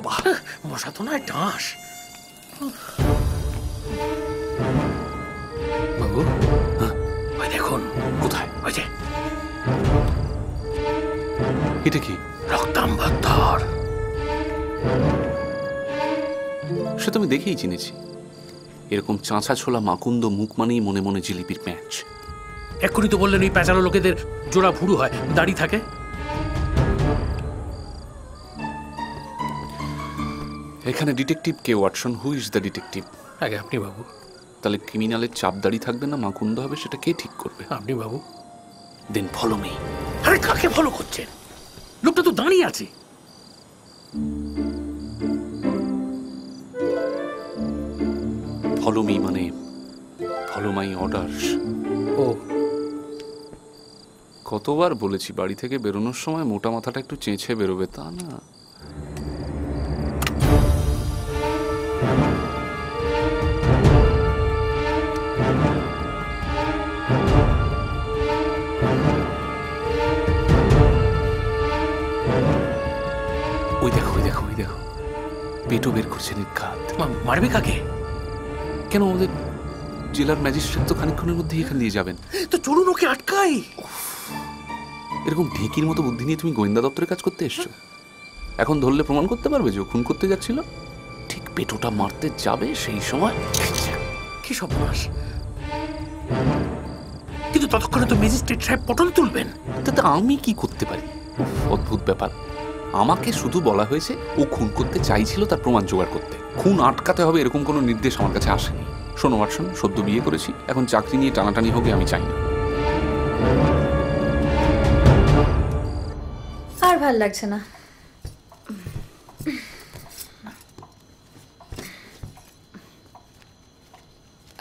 বাবা, মশা তো নয়, ডাঁশ। বাবু, ওই দেখুন। কোথায়? ওই যে। এটা কি? রক্তাম্বর। সে তো আমি দেখেই চিনেছি। এরকম চাঁচা ছোলা মাকুন্দ মুখ মানেই মনে মনে জিলিপির প্যাঁচ। এক্ষুনি তো বললেন ওই পেঁচালো লোকেদের জোড়া ভুরু হয়, দাড়ি থাকে। এখানে detective K Watson? Who is the detective? আগে আপনি বাবু। তাহলে ক্রিমিনালের চাপ দাড়ি থাকবে না মাকুন্দ হবে, সেটা কে ঠিক করবে? আপনি বাবু। দেন ফলো মি। আরে কাকে ফলো করছেন? লোকটা তো দাঁড়িয়ে আছে। ফলো মি মানে ফলো মাই অর্ডারস। ও, কতবার বলেছি বাড়ি থেকে বেরোনোর সময় মোটা মাথাটা একটু চেঁচে বেরোবে, তা না। ওই দেখো ওই দেখো ওই দেখো, পেটও বের করছে নির্ঘাত। মারবে কাকে? কেন, ওদের জেলার ম্যাজিস্ট্রেট তো খানিকক্ষণের মধ্যেই এখান দিয়ে যাবেন। তো চলুন ওকে আটকাই। এরকম ঢেকির মতো বুদ্ধি নিয়ে তুমি গোয়েন্দা দপ্তরে কাজ করতে এসছো? এখন ধরলে প্রমাণ করতে পারবে যে ও খুন করতে যাচ্ছিল? ঠিক পেটোটা মারতে যাবে সেই সময় কি সর্বনাশ! কিন্তু ততক্ষণে তো ম্যাজিস্ট্রেট সাহেব পটল তুলবেন। তাতে আমি কি করতে পারি? অদ্ভুত ব্যাপার। আমাকে শুধু বলা হয়েছে ও খুন করতে চাইছিল, তার প্রমাণ জোগাড় করতে। খুন আটকাতে হবে এরকম কোনো নির্দেশ আমার কাছে আসেনি। শোনো ওয়াটসন, সদ্য বিয়ে করেছি, এখন চাকরি নিয়ে টানাটানি হবে আমি চাই না। আর ভাল লাগছে না।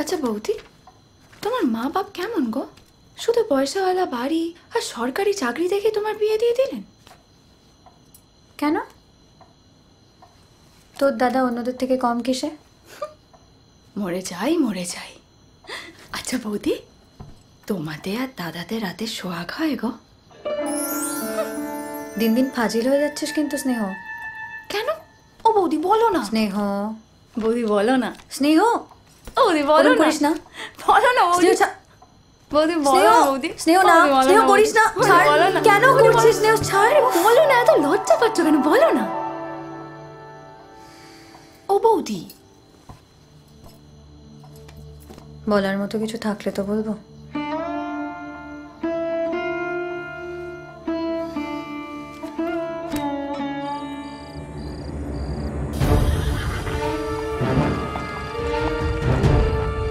আচ্ছা বৌদি, তোমার মা বাপ কেমন গো? শুধু পয়সাওয়ালা বাড়ি আর সরকারি চাকরি দেখে তোমার বিয়ে দিয়ে দিলেন কেন? তোর দাদা অন্যদের থেকে কম কিসে? মরে যাই মরে যাই। আচ্ছা বৌদি, তোমাদের আর দাদাতে রাতে সোহাগ হয় গো? দিন দিন ফাজিল হয়ে যাচ্ছিস কিন্তু স্নেহ। কেন? ও বৌদি বলো না। স্নেহ, বৌদি বলো না। স্নেহ, ও বৌদি বলো করিস না। বলো না বৌদি। বৌদি বলো না বৌদি। স্নেহ না, স্নেহ করিস না। ছাড়। কেন করছিস স্নেহ? ছাড়। বলো না, এত লজ্জা পাচ্ছ কেন? বলো না। ও বৌদি, বলার মতো কিছু থাকলে তো বলবো।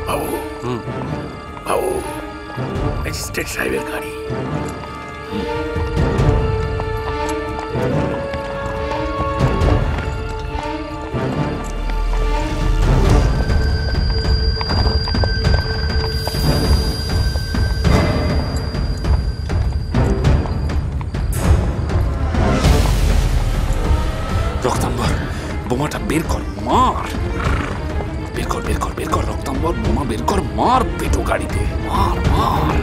বাবু, বাবু, ম্যাজিস্ট্রেট সাহেবের গাড়ি। রক্তাম্বর, বোমাটা বের কর, মার। বের কর বের কর বের কর রক্তাম্বর, বোমা বের কর, মার পেটো গাড়িতে, মার মার।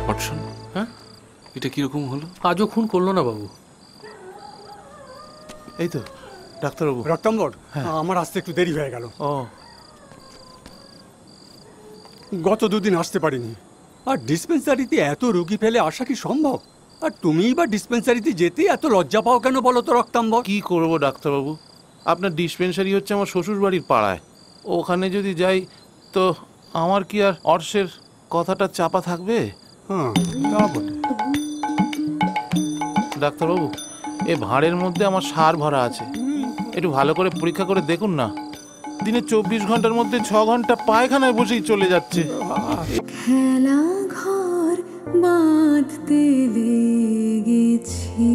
ওয়াটসন, হ্যাঁ, এটা কিরকম হলো? আজও খুন করলো না বাবু। এই তো ডাক্তারবাবু। রক্তাম্বর, আমার আসতে একটু দেরি হয়ে গেল। ও, গত দুদিন আসতে পারিনি। আর ডিসপেন্সারিতে এত রোগী ফেলে আসা কি সম্ভব? আর তুমিই বা ডিসপেন্সারিতে যেতে এত লজ্জা পাও কেন বলো তো রক্তাম্বর? কি করবো ডাক্তারবাবু, আপনার ডিসপেন্সারি হচ্ছে আমার শ্বশুর বাড়ির পাড়ায়। ওখানে যদি যাই তো আমার কি আর অর্শের কথাটা চাপা থাকবে? হ্যাঁ, তা বটে। ডাক্তারবাবু, এ ভাঁড়ের মধ্যে আমার সার ভরা আছে, একটু ভালো করে পরীক্ষা করে দেখুন না। দিনে 24 ঘন্টার মধ্যে 6 ঘন্টা পায়খানায় বসেই চলে যাচ্ছে। খেলা ঘর বাঁধতে লেগেছি।